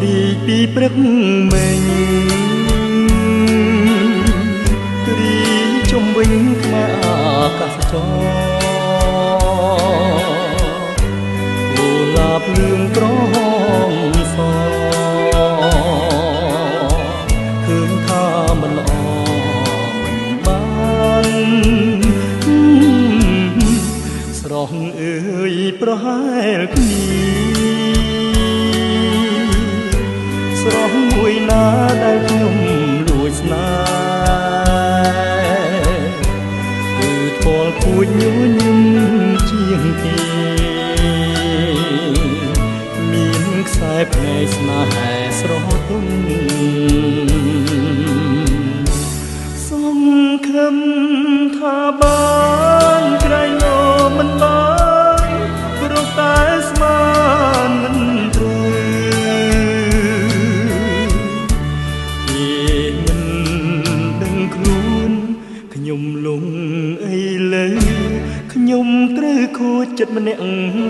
រីកពីព្រឹកមិញគ្រីជំវិញខ្មៅអាកាសចរគូឡាបលឿងក្រហមសឃើញថាមិនល្អមិនបានស្រស់អើយប្រហែលគ្នាស្រស់មួយណាដែលខ្ញុំលួចស្នេហ៍គឺធម៌គួចញញឹមជាងគេមានខ្សែភ្នែកស្នេហាស្រស់ទុំសង្ឃឹមថាបានក្រែងលោមិនបានព្រោះតែស្មានមិនត្រូវខ្ញុំលងអីលើខ្ញុំត្រូវខូចចិត្តម្នាក់ឯង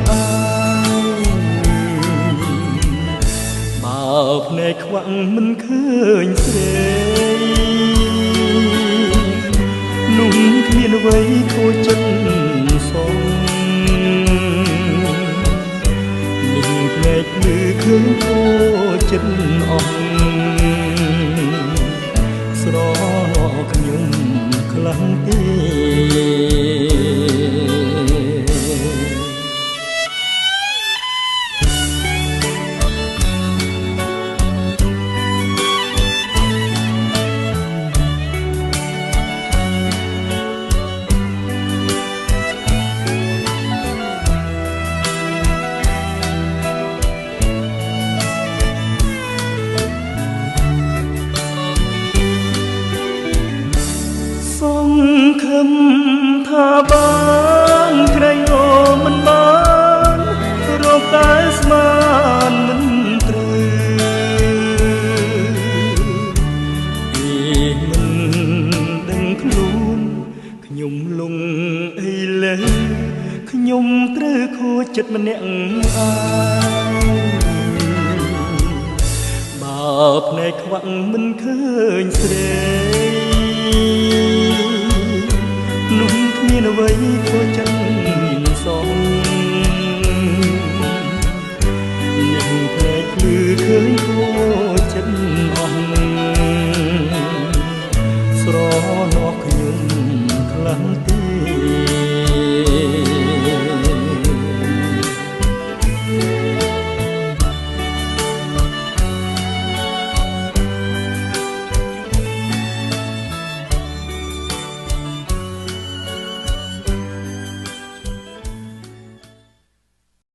បើភ្នែកខ្វាក់មិនឃើញស្រីនោះគ្មានអ្វីខូចចិត្តសងនេះភ្នែកភ្លឺឃើញខូចចិត្តអស់ស្រណោខ្ញុំខ្លាំងទេសង្ឃឹមថាបានក្រែងលោមិនបានរកតែស្មានមិនត្រូវមិនដឹងខ្លួនខ្ញុំលងអីលើខ្ញុំត្រូវខូចចិត្តម្នាក់ឯងបើភ្នែកខ្វាក់មិនឃើញស្រីនោះគ្មានអ្វីខូចចិត្តសងនេះភ្នែកភ្លឺឃើញខូចចិត្តអស់ស្រណោះខ្ញុំខ្លាំង